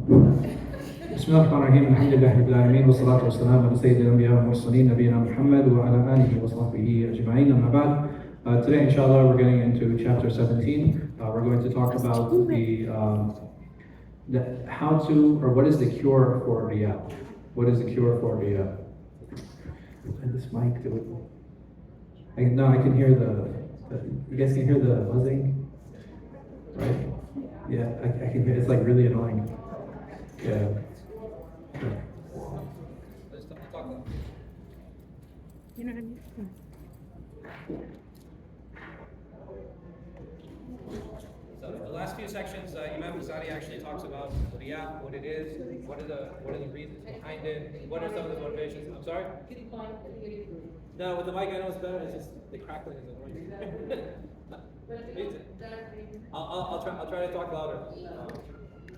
بسم الله الرحمن الرحيم الحمد لله رب العالمين والصلاة والسلام على سيد الأنبياء والمرسلين نبينا محمد وعلى آله وصحبه أجمعين أما بعد. Today inshallah we're getting into chapter 17. We're going to talk about the how to, or what is the cure for riyā. What is the cure for riyā? And this mic, I can hear you guys can hear the buzzing? Right? Yeah, I can hear, it's like really annoying. Yeah. You know what I mean? So the last few sections, Imam Ghazāli actually talks about riyā, what it is, what are the reasons behind it, what are some of the motivations. I'm sorry? No, with the mic I know it's better. It's just the crackling is annoying. I'll try to talk louder.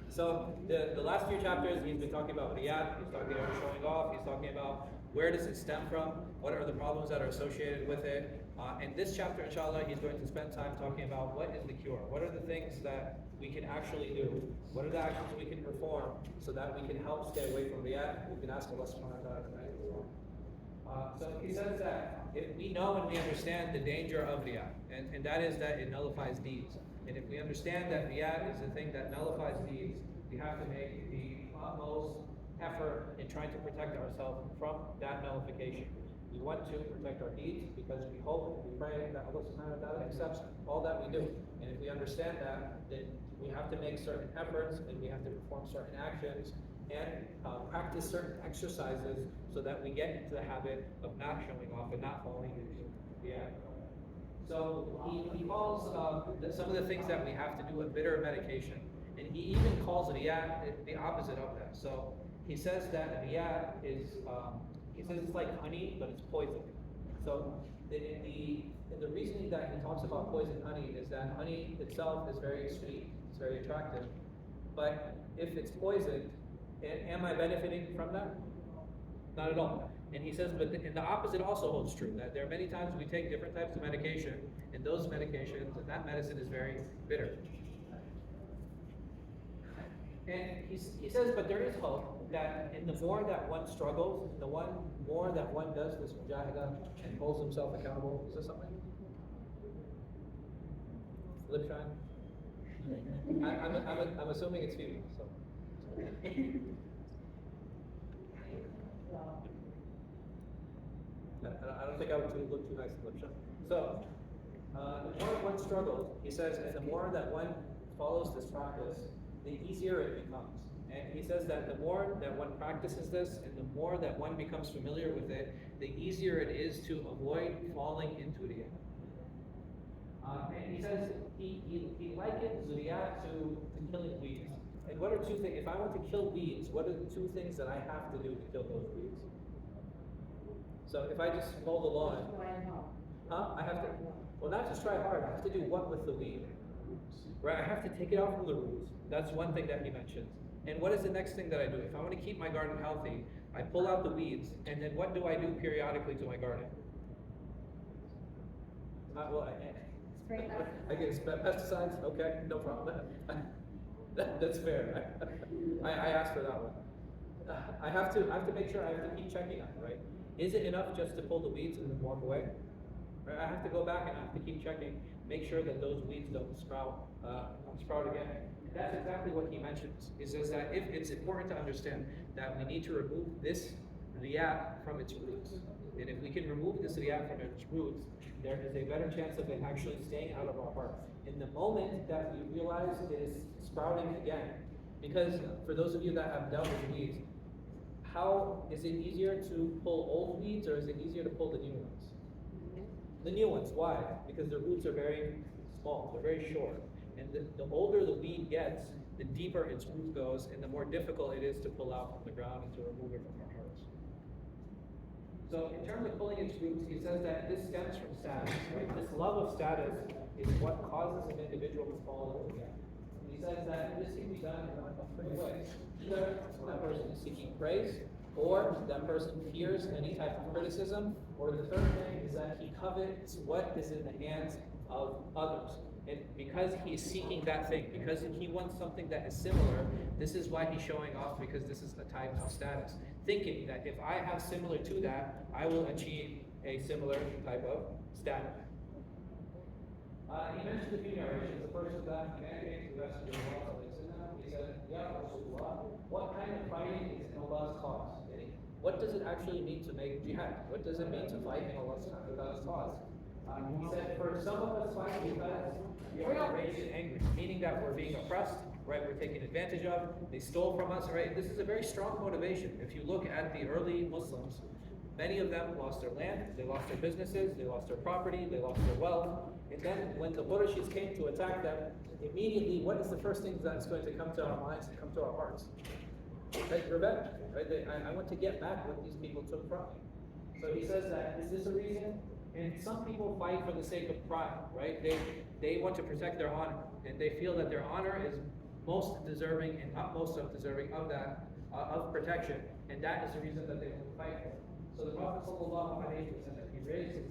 So the last few chapters, he's been talking about riyā, he's talking about showing off, he's talking about where does it stem from, what are the problems that are associated with it. In this chapter, inshallah, he's going to spend time talking about what is the cure, what are the things that we can actually do, what are the actions we can perform so that we can help stay away from riyā. We can ask Allah subhanahu wa ta'ala tonight as well. So he says that if we know and we understand the danger of riyā, and that is that it nullifies deeds. And if we understand that riyā is the thing that nullifies deeds, we have to make the utmost effort in trying to protect ourselves from that nullification. We want to protect our deeds because we hope and we pray that Allah subhanahu wa ta'ala accepts all that we do. And if we understand that, then we have to make certain efforts and we have to perform certain actions and practice certain exercises so that we get into the habit of not showing off and not falling into riyā. So he calls some of the things that we have to do a bitter medication. And he even calls riyā the opposite of that. So he says that riyā is, he says it's like honey, but it's poison. So in the reasoning that he talks about poison honey is that honey itself is very sweet, it's very attractive. But if it's poisoned, am I benefiting from that? Not at all. And he says, but and the opposite also holds true, that there are many times we take different types of medication, and those medications, and that medicine is very bitter. And he says, but there is hope that in the more that one struggles, the more that one does this mujahidah and holds himself accountable. Is this something? Lip shine? I'm assuming it's feeding, so. I don't think I would look too nice in lip shine. So, the more one struggles, he says, and the more that one follows this practice, the easier it becomes. And he says that the more that one practices this and the more that one becomes familiar with it, the easier it is to avoid falling into riyā. And he says he likens riyā to killing weeds. And what are two things? If I want to kill weeds, what are the two things that I have to do to kill those weeds? So if I just mow the lawn, I have to, well, not just try hard, I have to do what with the weed? Right, I have to take it out from the roots. That's one thing that he mentions. And what is the next thing that I do? If I want to keep my garden healthy, I pull out the weeds, and then what do I do periodically to my garden? I get pesticides? Okay, no problem. That's fair. I asked for that one. I have to make sure I have to keep checking on it, right? Is it enough just to pull the weeds and then walk away? Right? I have to go back and I have to keep checking, make sure that those weeds don't sprout again. And that's exactly what he mentions. He says that if it's important to understand that we need to remove this riyā from its roots. And if we can remove this riyā from its roots, there is a better chance of it actually staying out of our heart. In the moment that we realize it is sprouting again, because for those of you that have dealt with weeds, how is it easier to pull old weeds or is it easier to pull the new ones? The new ones. Why? Because the roots are very small, they're very short. And the older the weed gets, the deeper its root goes, and the more difficult it is to pull out from the ground and to remove it from our hearts. So in terms of pulling its roots, he says that this stems from status. Right? This love of status is what causes an individual to fall into that. He says that this can be done in three ways. Either that person is seeking praise, or that person fears any type of criticism, or the third thing is that he covets what is in the hands of others. And because he's seeking that thing, because he wants something that is similar, this is why he's showing off, because this is the type of status. Thinking that if I have similar to that, I will achieve a similar type of status. He mentioned a few narrations. The first of that, a man came to the messenger of Allah. He said, Ya Rasulullah, what kind of fighting is in Allah's cause? What does it actually mean to make jihad? What does it mean to fight in Allah's cause? He said, for some of us fight because we are enraged and angry, meaning that we're being oppressed, right? We're taken advantage of, they stole from us, right? This is a very strong motivation. If you look at the early Muslims, many of them lost their land, they lost their businesses, they lost their property, they lost their wealth. And then when the Qurayshis came to attack them, immediately, what is the first thing that's going to come to our minds and come to our hearts? Right? Revenge. Right? I want to get back what these people took from me. So he says that, is this a reason? And some people fight for the sake of pride, right? They want to protect their honor, and they feel that their honor is most deserving and utmost of deserving of that, of protection, and that is the reason that they will fight for. So the Prophet ﷺ, he raised his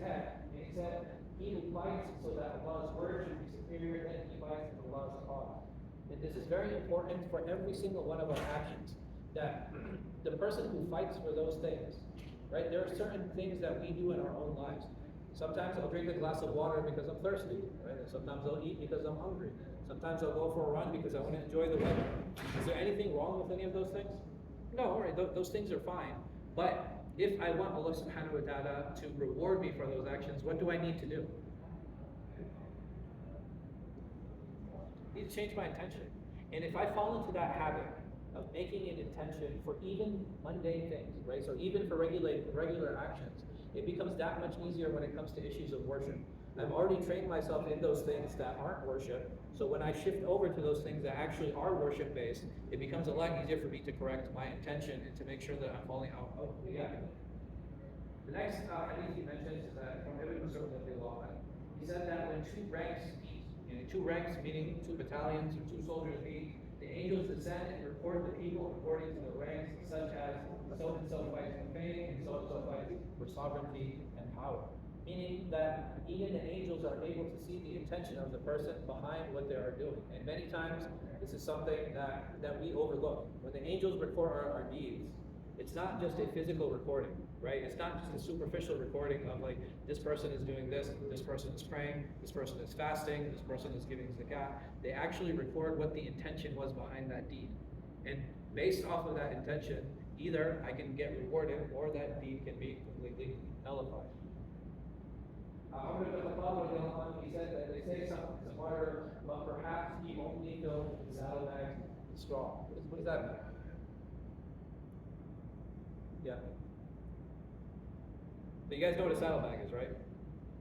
head, and he said, he who fights so that Allah's word should be superior, then he fights for Allah's cause. And this is very important for every single one of our actions, that the person who fights for those things, right? There are certain things that we do in our own lives. Sometimes I'll drink a glass of water because I'm thirsty, right? And sometimes I'll eat because I'm hungry. Sometimes I'll go for a run because I want to enjoy the weather. Is there anything wrong with any of those things? No, right? Those things are fine. But if I want Allah subhanahu wa ta'ala to reward me for those actions, what do I need to do? I need to change my intention. And if I fall into that habit of making an intention for even mundane things, right? So even for regular actions, it becomes that much easier when it comes to issues of worship. I've already trained myself in those things that aren't worship, so when I shift over to those things that actually are worship-based, it becomes a lot easier for me to correct my intention and to make sure that I'm falling out of the habit. The next hadith he mentions is that from Ibn Mas'ud, he said that when two ranks meet, two ranks meaning two battalions or two soldiers meet, the angels descend and report the people according to the ranks, such as so and so fights for fame and so fights for sovereignty and power. Meaning that even the angels are able to see the intention of the person behind what they are doing. And many times, this is something that we overlook. When the angels record our deeds, it's not just a physical recording, right? It's not just a superficial recording of like, this person is doing this person is praying, this person is fasting, this person is giving zakat. They actually record what the intention was behind that deed. And based off of that intention, either I can get rewarded or that deed can be completely nullified. He said that they say something is harder, but perhaps he only filled the saddlebags with straw. What does that mean? Yeah. So you guys know what a saddlebag is, right?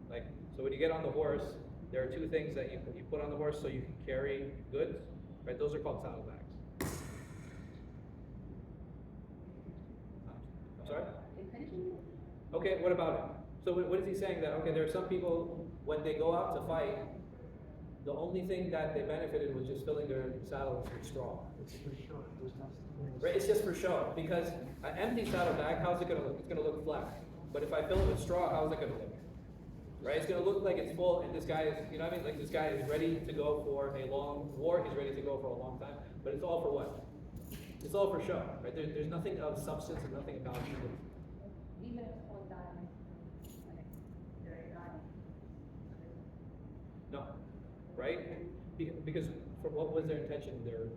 Like, so when you get on the horse, there are two things that you put on the horse so you can carry goods, right? Those are called saddlebags. I'm sorry? Okay, what about it? So what is he saying? That, okay, there are some people, when they go out to fight, the only thing that they benefited was just filling their saddles with straw. Right? It's just for show. Because an empty saddlebag, how's it going to look? It's going to look flat. But if I fill it with straw, how's it going to look? Right? It's going to look like it's full, and this guy is, you know what I mean? Like this guy is ready to go for a long war. He's ready to go for a long time. But it's all for what? It's all for show. Right? There's nothing of substance and nothing of value. No, right? Because for what was their intention there?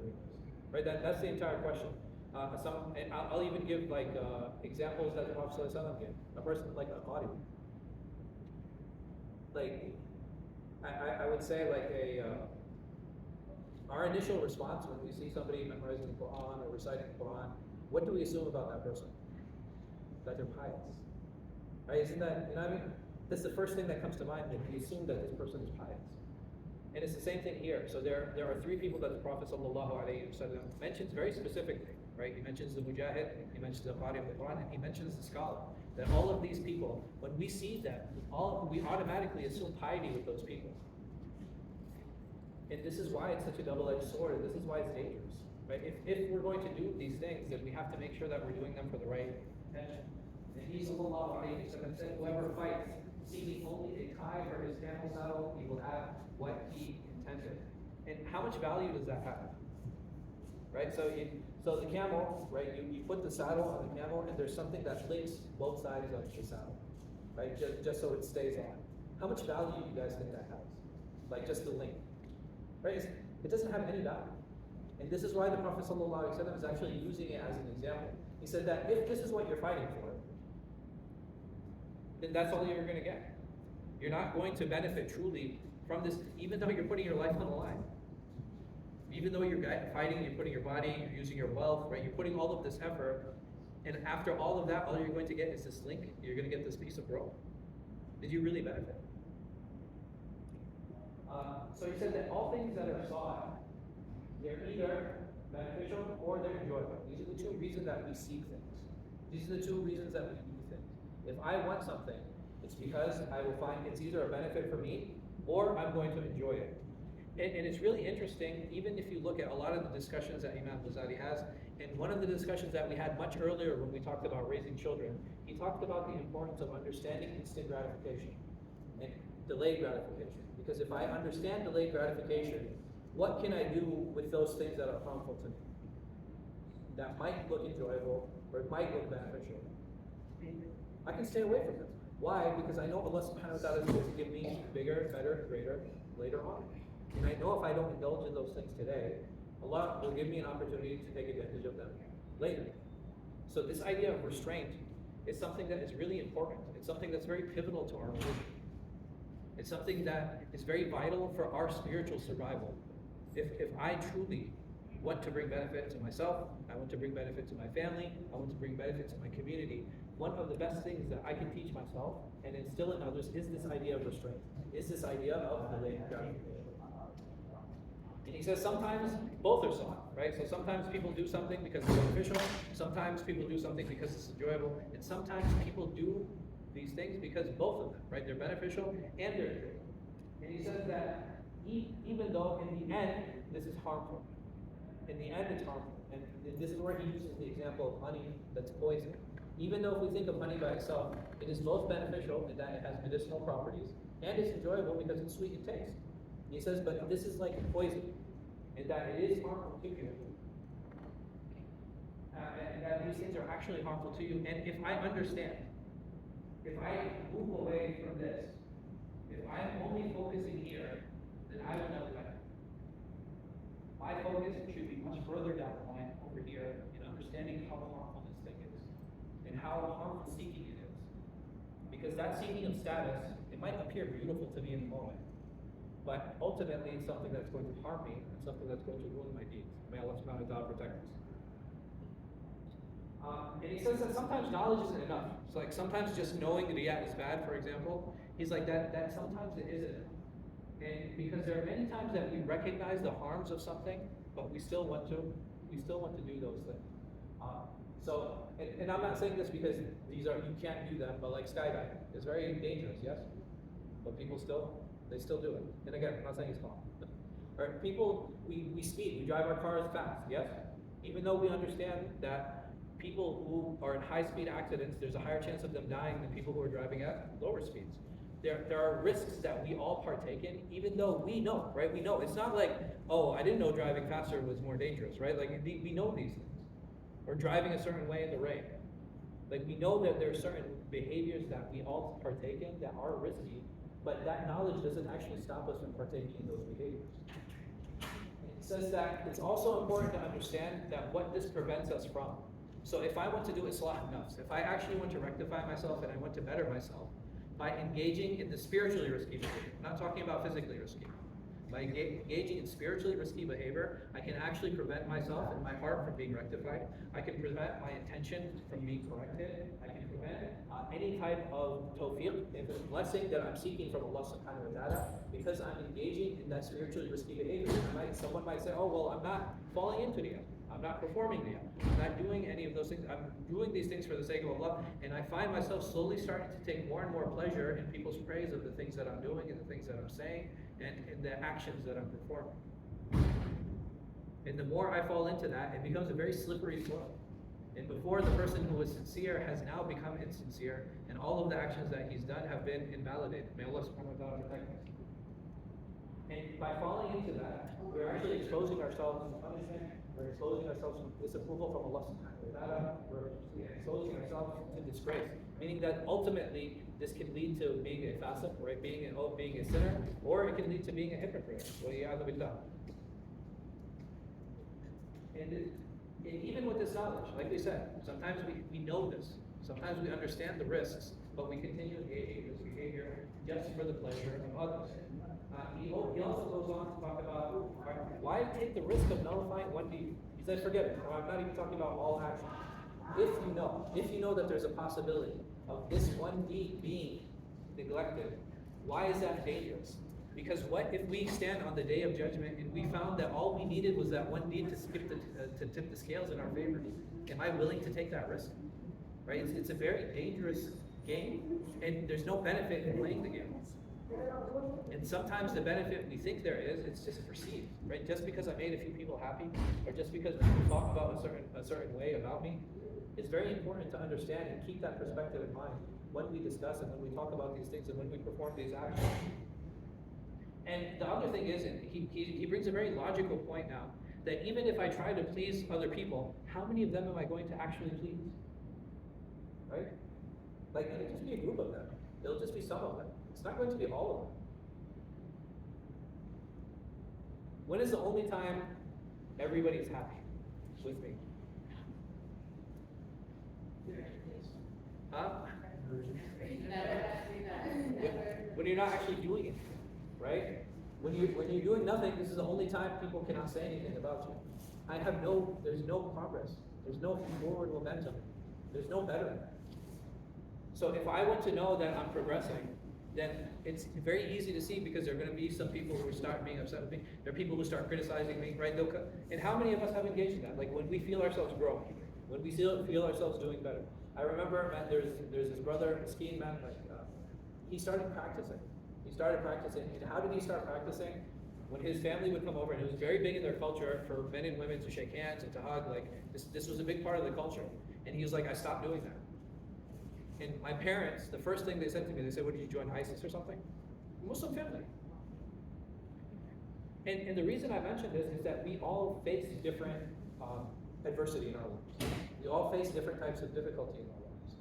Right? That's the entire question. And I'll even give like examples that the Prophet ﷺ gave. A person like a qari. Like, I would say like our initial response when we see somebody memorizing the Quran or reciting the Quran, what do we assume about that person? That they're pious. Right? Isn't that, you know what I mean? That's the first thing that comes to mind, that we assume that this person is pious. And it's the same thing here. So there are three people that the Prophet ﷺ mentions very specifically, right? He mentions the mujahid, he mentions the qari of the Quran, and he mentions the scholar. That all of these people, when we see them, we automatically assume piety with those people. And this is why it's such a double-edged sword, and this is why it's dangerous. Right? If we're going to do these things, then we have to make sure that we're doing them for the right intention. And he said, whoever fights seeming only a tie for his camel saddle, he will have what he intended. And how much value does that have? Right? So the camel, right, you put the saddle on the camel and there's something that links both sides of the saddle, right? Just so it stays on. How much value do you guys think that has? Like just the link, right? It doesn't have any value. And this is why the Prophet ﷺ is actually using it as an example. He said that if this is what you're fighting for, then that's all you're going to get. You're not going to benefit truly from this, even though you're putting your life on the line. Even though you're fighting, you're putting your body, you're using your wealth, right? You're putting all of this effort, and after all of that, all you're going to get is this link. You're going to get this piece of rope. Did you really benefit? So he said that all things that are sought, they're either beneficial or they're enjoyable. These are the two reasons that we seek things. These are the two reasons that we do things. If I want something, it's because I will find it's either a benefit for me or I'm going to enjoy it. And it's really interesting, even if you look at a lot of the discussions that Imam Ghazāli has, and one of the discussions that we had much earlier when we talked about raising children, he talked about the importance of understanding instant gratification and delayed gratification. Because if I understand delayed gratification, what can I do with those things that are harmful to me? That might look enjoyable, or it might look beneficial. I can stay away from it. Why? Because I know Allah subhanahu wa ta'ala is going to give me bigger, better, greater later on. And I know if I don't indulge in those things today, Allah will give me an opportunity to take advantage of them later. So this idea of restraint is something that is really important. It's something that's very pivotal to our religion. It's something that is very vital for our spiritual survival. If I truly want to bring benefit to myself, I want to bring benefit to my family, I want to bring benefit to my community, one of the best things that I can teach myself and instill in others is this idea of restraint, is this idea of delayed gratification. And he says sometimes both are sought, right? So sometimes people do something because it's beneficial, sometimes people do something because it's enjoyable, and sometimes people do these things because both of them, right? They're beneficial and they're enjoyable. And he says that even though in the end this is harmful, in the end it's harmful, and this is where he uses the example of honey that's poison. Even though if we think of honey by itself, it is both beneficial in that it has medicinal properties, and it's enjoyable because it's sweet in taste. He says, but this is like poison, in that it is harmful to you. And that these things are actually harmful to you. And if I understand, if I move away from this, if I'm only focusing here, then I will never benefit. My focus should be much further down the line over here in understanding how harmful this thing is and how harmful seeking it is. Because that seeking of status, it might appear beautiful to me in the moment, but ultimately it's something that's going to harm me and something that's going to ruin my deeds. May Allah subhanahu wa ta'ala protect us. And he says that sometimes knowledge isn't enough. So like sometimes just knowing that Riyat is bad, for example, he's like that sometimes it isn't enough. And because there are many times that we recognize the harms of something, but we still want to do those things. And I'm not saying this because you can't do them, but like skydiving is very dangerous, yes? But people still do it. And again, I'm not saying it's wrong. Or people, we speed, we drive our cars fast, yes? Even though we understand that people who are in high-speed accidents, there's a higher chance of them dying than people who are driving at lower speeds. There are risks that we all partake in, even though we know, right? We know. It's not like, oh, I didn't know driving faster was more dangerous, right? Like, we know these things. Or driving a certain way in the rain. Like, we know that there are certain behaviors that we all partake in that are risky, but that knowledge doesn't actually stop us from partaking in those behaviors. It says that it's also important to understand that what this prevents us from. So if I want to do Islah nafs, if I actually want to rectify myself and I want to better myself, by engaging in the spiritually risky behavior, I'm not talking about physically risky. By engaging in spiritually risky behavior, I can actually prevent myself and my heart from being rectified. I can prevent my intention from being corrected. I can prevent any type of tawfiq, if it's a blessing that I'm seeking from Allah subhanahu wa ta'ala, because I'm engaging in that spiritually risky behavior. Someone might say, oh, well, I'm not falling into the end. I'm not performing the end. I'm not doing any of those things. I'm doing these things for the sake of Allah, and I find myself slowly starting to take more and more pleasure in people's praise of the things that I'm doing and the things that I'm saying and in the actions that I'm performing. And the more I fall into that, it becomes a very slippery slope. And before, the person who was sincere has now become insincere, and all of the actions that he's done have been invalidated. May Allah subhanahu wa ta'ala protect us. And by falling into that, we're actually exposing ourselves to punishment, we're exposing ourselves to disapproval from Allah subhanahu wa ta'ala, we're exposing ourselves to disgrace. Meaning that ultimately, this can lead to being a fasiq, right? Being a sinner, or it can lead to being a hypocrite. وَلِيَعْذَ بِاللَّهِ. And even with this knowledge, like we said, sometimes we know this, sometimes we understand the risks, but we continue engaging in this behavior just for the pleasure of others. He also goes on to talk about why take the risk of nullifying one deed. He says, forget it. I'm not even talking about all actions. If you know that there's a possibility of this one deed being neglected, why is that dangerous? Because what if we stand on the day of judgment and we found that all we needed was that one deed to tip the scales in our favor? Am I willing to take that risk? Right? It's a very dangerous game, and there's no benefit in playing the game. And sometimes the benefit we think there is, it's just perceived, right? Just because I made a few people happy, or just because people talk about a certain way about me, it's very important to understand and keep that perspective in mind when we discuss and when we talk about these things and when we perform these actions. And the other thing is, and he brings a very logical point now, that even if I try to please other people, how many of them am I going to actually please? Right? Like, it'll just be a group of them. It'll just be some of them. It's not going to be all of them. When is the only time everybody's happy with me? Huh? When you're not actually doing it, right? When you're doing nothing, this is the only time people cannot say anything about you. There's no progress. There's no forward momentum. There's no betterment. So if I want to know that I'm progressing, then it's very easy to see, because there are going to be some people who start being upset with me. There are people who start criticizing me, right? And how many of us have engaged in that? Like when we feel ourselves growing, when we feel ourselves doing better. I remember, man, there's this brother, skiing man, he started practicing. And how did he start practicing? When his family would come over, and it was very big in their culture for men and women to shake hands and to hug. Like this was a big part of the culture. And he was like, I stopped doing that. And my parents, the first thing they said to me, they said, "What, did you join ISIS or something?" Muslim family. And the reason I mention this is that we all face different adversity in our lives. We all face different types of difficulty in our lives.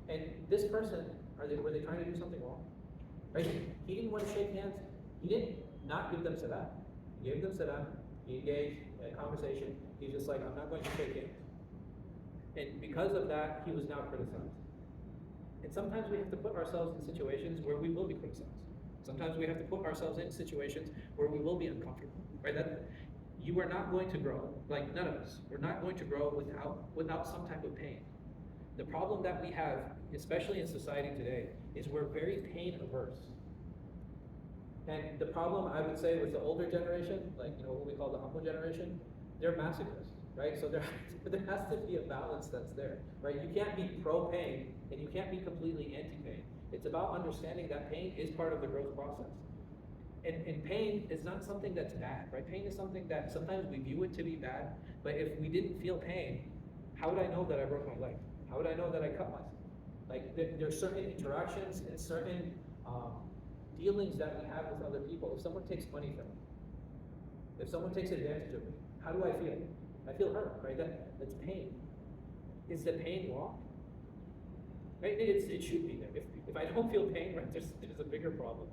And this person, were they trying to do something wrong? Right? He didn't want to shake hands. He didn't not give them salam. He gave them salam. He engaged in a conversation. He's just like, I'm not going to shake hands. And because of that, he was now criticized. And sometimes we have to put ourselves in situations where we will be criticized. Sometimes we have to put ourselves in situations where we will be uncomfortable. Right? You are not going to grow, like none of us. We're not going to grow without some type of pain. The problem that we have, especially in society today, is we're very pain averse. And the problem, I would say, with the older generation, like what we call the humble generation, they're masochists, right? So there has to be a balance that's there, right? You can't be pro-pain and you can't be completely anti-pain. It's about understanding that pain is part of the growth process. And pain is not something that's bad, right? Pain is something that sometimes we view it to be bad, but if we didn't feel pain, how would I know that I broke my leg? How would I know that I cut myself? Like there's certain interactions and certain dealings that we have with other people. If someone takes money from me, if someone takes advantage of me, how do I feel? I feel hurt, right? That's pain. Is the pain wrong? Right? It should be there. If I don't feel pain, right, there's a bigger problem.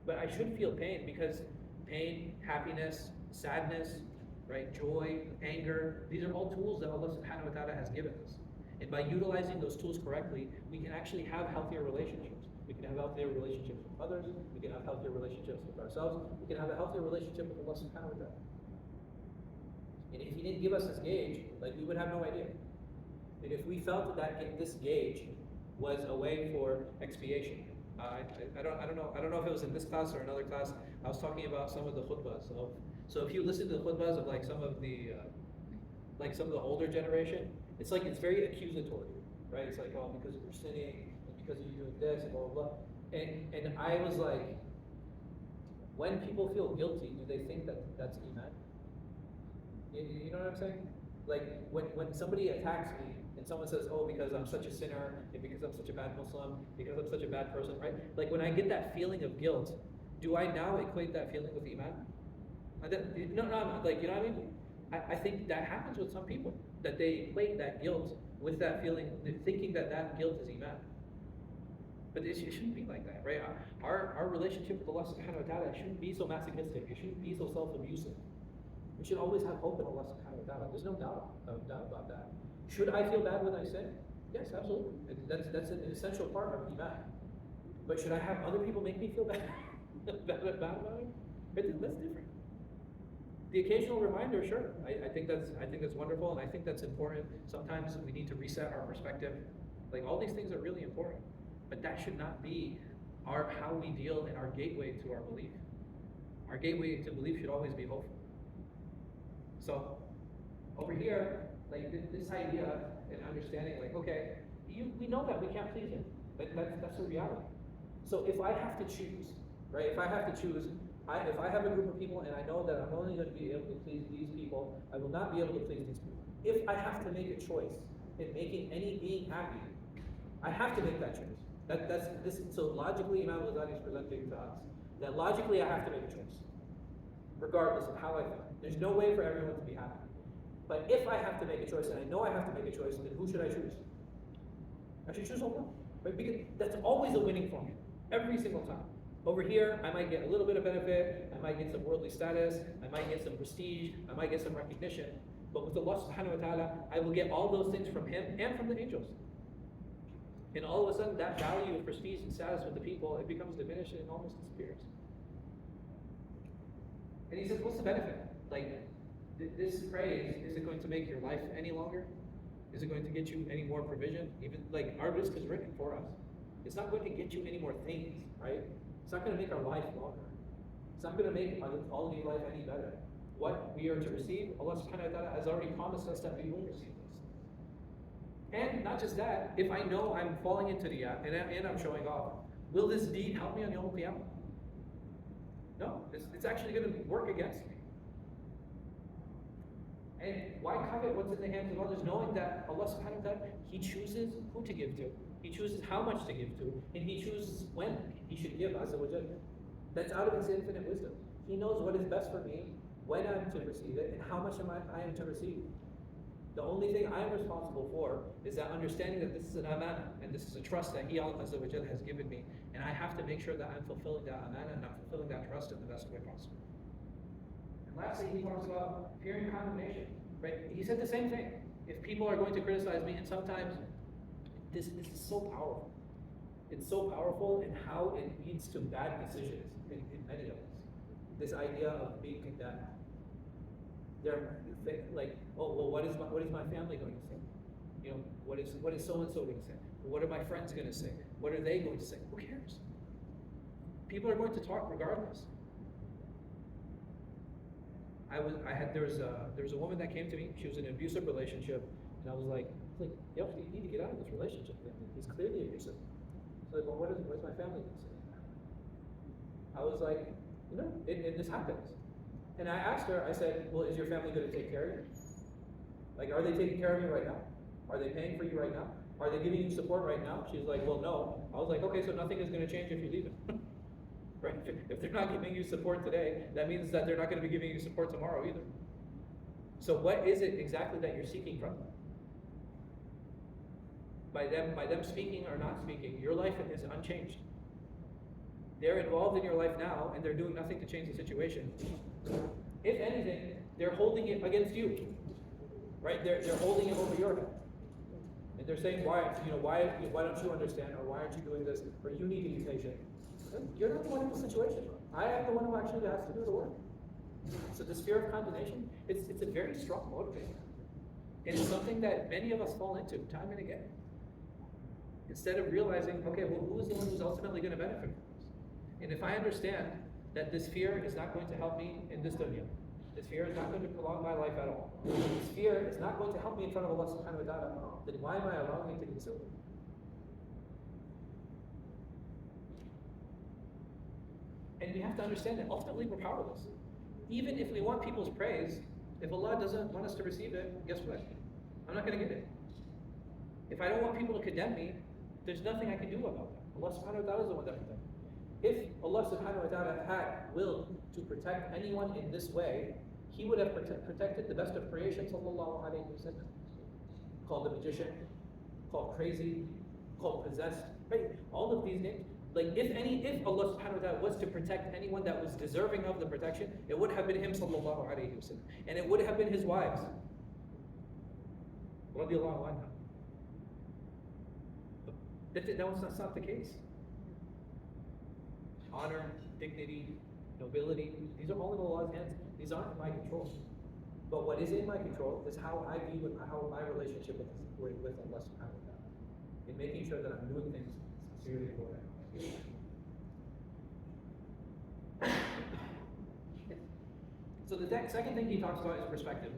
But I should feel pain, because pain, happiness, sadness, right, joy, anger, these are all tools that Allah subhanahu wa ta'ala has given us. And by utilizing those tools correctly, we can actually have healthier relationships. We can have healthier relationships with others, we can have healthier relationships with ourselves, we can have a healthier relationship with Allah subhanahu wa ta'ala. And if He didn't give us this gauge, like, we would have no idea. And if we felt that this gauge was a way for expiation, I don't know if it was in this class or another class. I was talking about some of the khutbahs. So if you listen to the khutbahs of some of the older generation, it's very accusatory, right? It's like, oh, because you're sinning, and because you're doing this, and blah blah blah. And I was like, when people feel guilty, do they think that that's iman? You know what I'm saying? Like when somebody attacks me and someone says, oh, because I'm such a sinner, and because I'm such a bad Muslim, because I'm such a bad person, right? Like when I get that feeling of guilt, do I now equate that feeling with Iman? No, like, you know what I mean? I think that happens with some people, that they equate that guilt with that feeling, thinking that that guilt is Iman. But it shouldn't be like that, right? Our relationship with Allah subhanahu wa ta'ala shouldn't be so masochistic. It shouldn't be so self-abusive. We should always have hope in Allah subhanahu wa ta'ala. There's no doubt about that. Should I feel bad when I sin? Yes, absolutely. That's an essential part of Iman. But should I have other people make me feel bad, bad about it? That's different. The occasional reminder, sure. I think that's wonderful, and I think that's important. Sometimes we need to reset our perspective. Like, all these things are really important, but that should not be how we deal in our gateway to our belief. Our gateway to belief should always be hopeful. So, over here, like this idea and understanding, like, okay, we know that we can't please him. That's a reality. So if I have to choose, right? If I have to choose, if I have a group of people and I know that I'm only going to be able to please these people, I will not be able to please these people. If I have to make a choice in making any being happy, I have to make that choice. That's this. So logically, Imam Ghazāli is presenting to us that logically I have to make a choice, regardless of how I feel. There's no way for everyone to be happy. But if I have to make a choice, and I know I have to make a choice, then who should I choose? I should choose Allah, right? Because that's always a winning formula, every single time. Over here, I might get a little bit of benefit, I might get some worldly status, I might get some prestige, I might get some recognition. But with Allah subhanahu wa ta'ala, I will get all those things from Him and from the angels. And all of a sudden, that value of prestige and status with the people, it becomes diminished and it almost disappears. And he says, what's the benefit? Like, this praise, is it going to make your life any longer? Is it going to get you any more provision? Even like our risk is written for us. It's not going to get you any more things, right? It's not going to make our life longer. It's not going to make our quality of life any better. What we are to receive, Allah subhanahu wa ta'ala has already promised us that we will receive this. And not just that, if I know I'm falling into the app and I'm showing off, will this deed help me on Yawm al-Qiyamah? No, it's actually going to work against me. And why covet what's in the hands of others, knowing that Allah subhanahu wa ta'ala, He chooses who to give to, He chooses how much to give to, and He chooses when He should give, azza wa jalla. That's out of His infinite wisdom. He knows what is best for me, when I'm to receive it, and how much I am to receive. The only thing I am responsible for is that understanding that this is an amana, and this is a trust that He, azza wa jalla, has given me, and I have to make sure that I'm fulfilling that amana and I'm fulfilling that trust in the best way possible. Lastly, he talks about fearing condemnation, right? He said the same thing. If people are going to criticize me, and sometimes this is so powerful. It's so powerful in how it leads to bad decisions in many of us. This idea of being condemned. They're like, oh, well, what is my family going to say? You know, what is so and so going to say? What are my friends going to say? What are they going to say? Who cares? People are going to talk regardless. There was a woman that came to me. She was in an abusive relationship, and I was like, yo, you need to get out of this relationship. He's clearly abusive. So like, well, what is my family going to say? I was like, you know, this happens. And I asked her, I said, well, is your family going to take care of you? Like, are they taking care of you right now? Are they paying for you right now? Are they giving you support right now? She's like, well, no. I was like, okay, so nothing is going to change if you leave it. Right? If they're not giving you support today, that means that they're not going to be giving you support tomorrow either. So what is it exactly that you're seeking from them? By them speaking or not speaking, your life is unchanged. They're involved in your life now, and they're doing nothing to change the situation. If anything, they're holding it against you. Right? They're holding it over your head. And they're saying, why don't you understand, or why aren't you doing this, or you need to be patient. You're not the one in the situation. I am the one who actually has to do the work. So this fear of condemnation, it's a very strong motivator. And it's something that many of us fall into time and again. Instead of realizing, okay, well, who is the one who's ultimately going to benefit from this? And if I understand that this fear is not going to help me in this dunya, this fear is not going to prolong my life at all, this fear is not going to help me in front of Allah subhanahu wa ta'ala, then why am I allowing it to consume me? And we have to understand that ultimately we're powerless. Even if we want people's praise, If Allah doesn't want us to receive it, guess what? I'm not going to get it. If I don't want people to condemn me, there's nothing I can do about that. Allah subhanahu wa ta'ala is the one that protects. If Allah subhanahu wa ta'ala had willed to protect anyone in this way, He would have protected the best of creation, sallallahu alayhi wa sallam. Called the magician, called crazy, called possessed, right? All of these names. Like if Allah subhanahu wa ta'ala was to protect anyone that was deserving of the protection, it would have been Him, sallallahu alayhi wa sallam. And it would have been His wives. Radiallahu anha. That's not the case. Honor, dignity, nobility, these are all in Allah's hands. These aren't in my control. But what is in my control is how I view how my relationship with Allah subhanahu wa ta'ala. In making sure that I'm doing things sincerely for Him. So the second thing he talks about is perspective,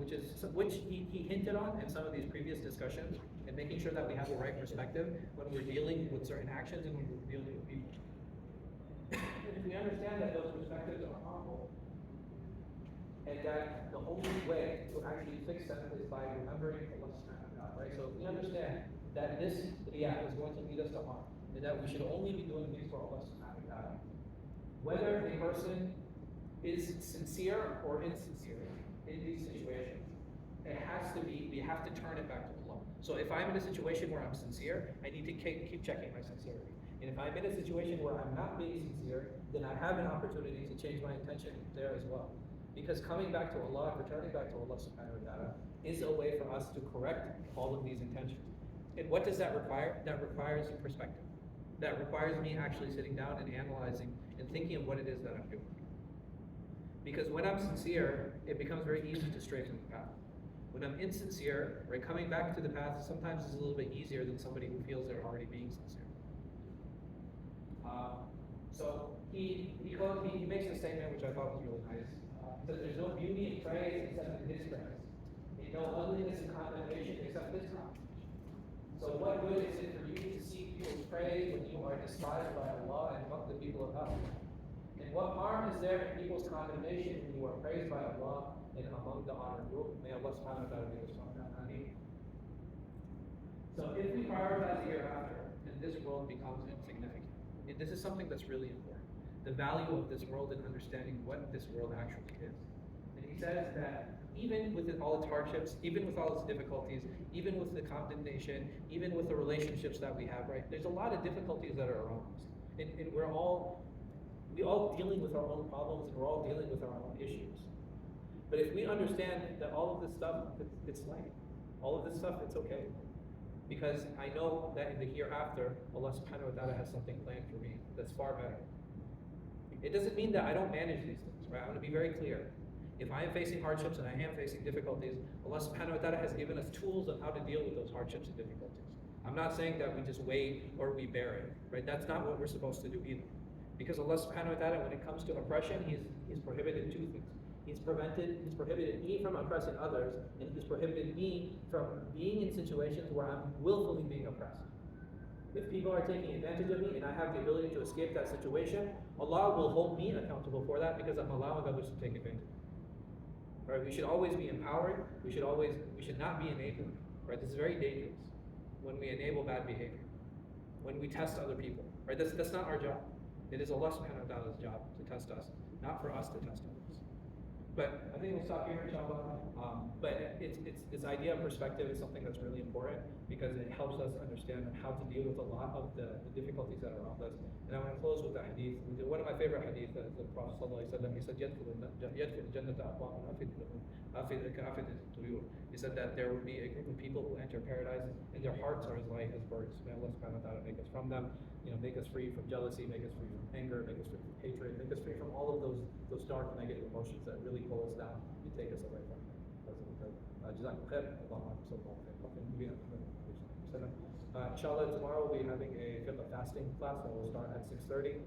which he hinted on in some of these previous discussions, and making sure that we have the right perspective when we're dealing with certain actions and when we're dealing with people. And if we understand that those perspectives are harmful, and that the only way to actually fix them is by remembering Allah subhanahu wa ta'ala, right? So if we understand that this riyah is going to lead us to harm, and that we should only be doing things for Allah subhanahu wa ta'ala, whether a person is sincere or insincere in these situations, we have to turn it back to Allah. So if I'm in a situation where I'm sincere, I need to keep checking my sincerity. And if I'm in a situation where I'm not being sincere, then I have an opportunity to change my intention there as well. Because coming back to Allah, returning back to Allah subhanahu wa ta'ala, is a way for us to correct all of these intentions. And what does that require? That requires perspective. That requires me actually sitting down and analyzing and thinking of what it is that I'm doing. Because when I'm sincere, it becomes very easy to stray from the path. When I'm insincere, right, coming back to the path sometimes is a little bit easier than somebody who feels they're already being sincere. So he makes a statement which I thought was really nice. He says there's no beauty in praise except in His praise. There's no ugliness in condemnation except His condemnation. So what good is it for you to seek people's praise when you are despised by Allah and among the people of hell? And what harm is there in people's condemnation when you are praised by Allah and among the honored group? May Allah subhanahu wa ta'ala make us from that. Ameen. So if we prioritize the hereafter, then this world becomes insignificant. And this is something that's really important. The value of this world and understanding what this world actually is. And he says that even with all its hardships, even with all its difficulties, even with the condemnation, even with the relationships that we have, right? There's a lot of difficulties that are around us. And we're all dealing with our own problems, and we're all dealing with our own issues. But if we understand that all of this stuff, it's light. All of this stuff, it's okay. Because I know that in the hereafter, Allah subhanahu wa ta'ala has something planned for me that's far better. It doesn't mean that I don't manage these things, right? I want to be very clear. If I am facing hardships and I am facing difficulties, Allah subhanahu wa ta'ala has given us tools on how to deal with those hardships and difficulties. I'm not saying that we just wait or we bear it, right? That's not what we're supposed to do either. Because Allah subhanahu wa ta'ala, when it comes to oppression, He's prohibited two things. He's prohibited me from oppressing others, and He's prohibited me from being in situations where I'm willfully being oppressed. If people are taking advantage of me and I have the ability to escape that situation, Allah will hold me accountable for that because I'm allowing others to take advantage. Right? We should always be empowered. We should not be enabled. Right? This is very dangerous when we enable bad behavior, when we test other people. Right? That's not our job. It is Allah subhanahu wa ta'ala's job to test us, not for us to test others. But I think we'll stop here, inshallah. But this idea of perspective is something that's really important because it helps us understand how to deal with a lot of the difficulties that are around us. And I want to close with the hadith. One of my favorite hadith is the Prophet ﷺ, he said, he said that there will be a group of people who enter paradise and their hearts are as light as birds. May Allah subhanahu wa ta'ala make us from them, make us free from jealousy, make us free from anger, make us free from hatred, make us free from all of those dark negative emotions that really pull us down and take us away from it. Jazakum khair. Inshallah, tomorrow we'll be having a fasting class that will start at 6:30.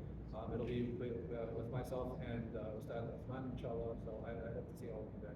It'll be with myself and Ustad Uthman, inshallah. So I hope to see all of you there.